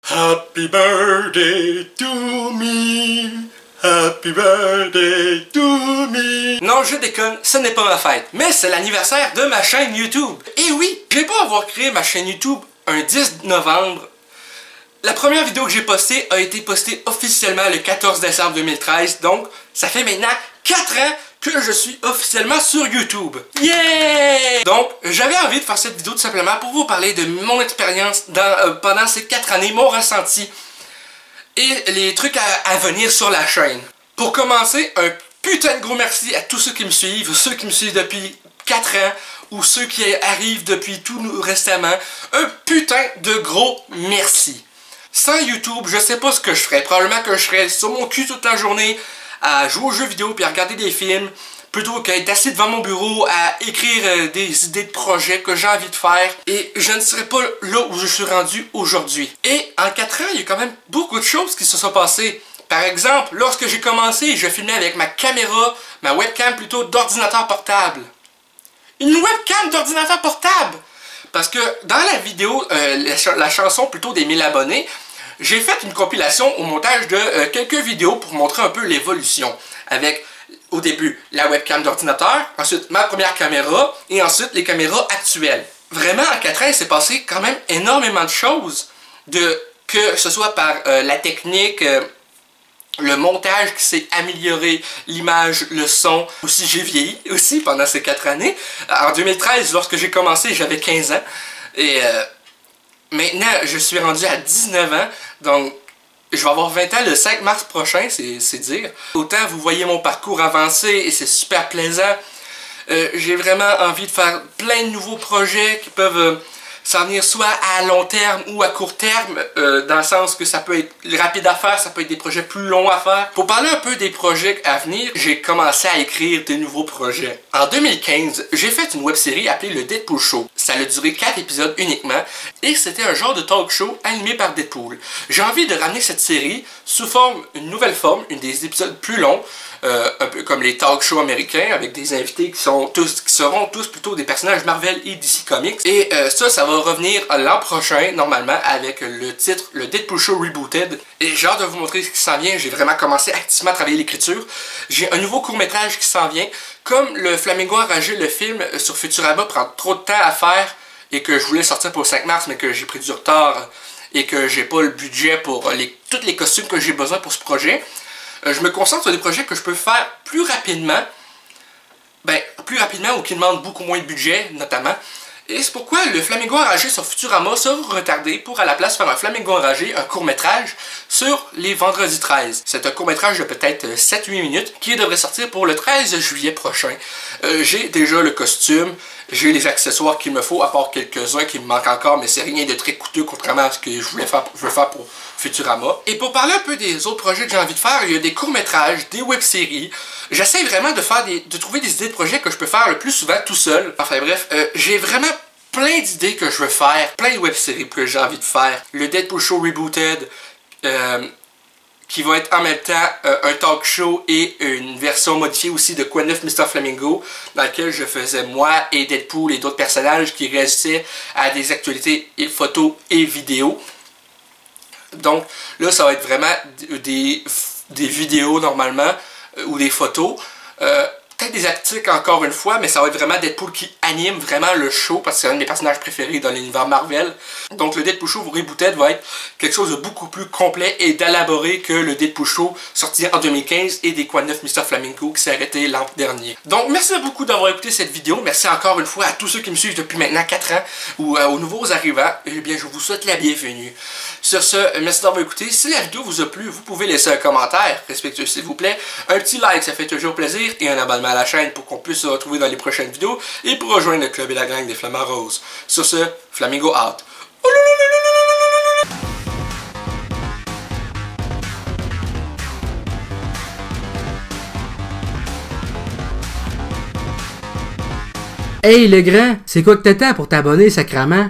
Happy birthday to me. Happy birthday to me. Non, je déconne, ce n'est pas ma fête, mais c'est l'anniversaire de ma chaîne YouTube. Et oui, je vais pas avoir créé ma chaîne YouTube un 10 novembre. La première vidéo que j'ai postée a été postée officiellement le 14 décembre 2013, donc ça fait maintenant 4 ans que je suis officiellement sur YouTube. Yeah! Donc, j'avais envie de faire cette vidéo tout simplement pour vous parler de mon expérience pendant ces 4 années, mon ressenti et les trucs à venir sur la chaîne. Pour commencer, un putain de gros merci à tous ceux qui me suivent, ceux qui me suivent depuis 4 ans ou ceux qui arrivent depuis tout récemment. Un putain de gros merci. Sans YouTube, je sais pas ce que je ferais. Probablement que je serais sur mon cul toute la journée à jouer aux jeux vidéo puis à regarder des films plutôt qu'être assis devant mon bureau à écrire des idées de projets que j'ai envie de faire, et je ne serais pas là où je suis rendu aujourd'hui. Et en 4 ans, il y a quand même beaucoup de choses qui se sont passées. Par exemple, lorsque j'ai commencé, je filmais avec ma caméra, ma webcam plutôt d'ordinateur portable. Une webcam d'ordinateur portable! Parce que dans la vidéo, la chanson plutôt des 1000 abonnés, j'ai fait une compilation au montage de quelques vidéos pour montrer un peu l'évolution. Avec, au début, la webcam d'ordinateur, ensuite ma première caméra, et ensuite les caméras actuelles. Vraiment, en 4 ans, il s'est passé quand même énormément de choses. Que ce soit par la technique, le montage qui s'est amélioré, l'image, le son. Aussi, j'ai vieilli aussi pendant ces 4 années. En 2013, lorsque j'ai commencé, j'avais 15 ans. Et maintenant, je suis rendu à 19 ans. Donc, je vais avoir 20 ans le 5 mars prochain, c'est dire. Autant vous voyez mon parcours avancer et c'est super plaisant. J'ai vraiment envie de faire plein de nouveaux projets qui peuvent s'en venir soit à long terme ou à court terme, dans le sens que ça peut être rapide à faire, ça peut être des projets plus longs à faire. Pour parler un peu des projets à venir, j'ai commencé à écrire de nouveaux projets. En 2015, j'ai fait une web-série appelée le Deadpool Show. Ça a duré 4 épisodes uniquement, et c'était un genre de talk show animé par Deadpool. J'ai envie de ramener cette série sous une nouvelle forme, des épisodes plus longs, un peu comme les talk shows américains, avec des invités qui seront tous plutôt des personnages Marvel et DC Comics. Et ça va revenir l'an prochain, normalement, avec le titre, le Deadpool Show Rebooted. Et j'ai hâte de vous montrer ce qui s'en vient. J'ai vraiment commencé activement à travailler l'écriture. J'ai un nouveau court-métrage qui s'en vient. Comme le Flamingo Enragé, le film sur Futurama, prend trop de temps à faire et que je voulais sortir pour le 5 mars, mais que j'ai pris du retard et que j'ai pas le budget pour tous les costumes que j'ai besoin pour ce projet. Je me concentre sur des projets que je peux faire plus rapidement. Ou qui demandent beaucoup moins de budget, notamment. Et c'est pourquoi le Flamingo Enragé sur Futurama sera retardé pour à la place faire un Flamingo Enragé, un court-métrage, sur les vendredis 13. C'est un court-métrage de peut-être 7-8 minutes qui devrait sortir pour le 13 juillet prochain. J'ai déjà le costume, j'ai les accessoires qu'il me faut, à part quelques-uns qui me manquent encore, mais c'est rien de très coûteux contrairement à ce que je veux faire pour Futurama. Et pour parler un peu des autres projets que j'ai envie de faire, il y a des courts-métrages, des web-séries. J'essaie vraiment de trouver des idées de projets que je peux faire le plus souvent tout seul. Enfin bref, j'ai vraiment plein d'idées que je veux faire, plein de web-séries que j'ai envie de faire. Le Deadpool Show Rebooted, qui va être en même temps un talk show et une version modifiée aussi de Quoi neuf Mr. Flamingo, dans lequel je faisais moi et Deadpool et d'autres personnages qui réagissaient à des actualités et photos et vidéos. Donc là, ça va être vraiment des vidéos normalement, ou des photos. Peut-être des articles encore une fois, mais ça va être vraiment Deadpool qui anime vraiment le show, parce que c'est un de mes personnages préférés dans l'univers Marvel. Donc le Deadpool Show Rebooted va être quelque chose de beaucoup plus complet et d'élaboré que le Deadpool Show sorti en 2015 et des Quoi neuf Mr. Flamingo qui s'est arrêté l'an dernier. Donc merci beaucoup d'avoir écouté cette vidéo. Merci encore une fois à tous ceux qui me suivent depuis maintenant 4 ans ou aux nouveaux arrivants. Eh bien, je vous souhaite la bienvenue. Sur ce, merci d'avoir écouté. Si la vidéo vous a plu, vous pouvez laisser un commentaire respectueux s'il vous plaît, un petit like, ça fait toujours plaisir, et un abonnement à la chaîne pour qu'on puisse se retrouver dans les prochaines vidéos et pour rejoindre le club et la gang des Flamants Roses. Sur ce, Flamingo out. Hey le grand, c'est quoi que t'attends pour t'abonner sacrément?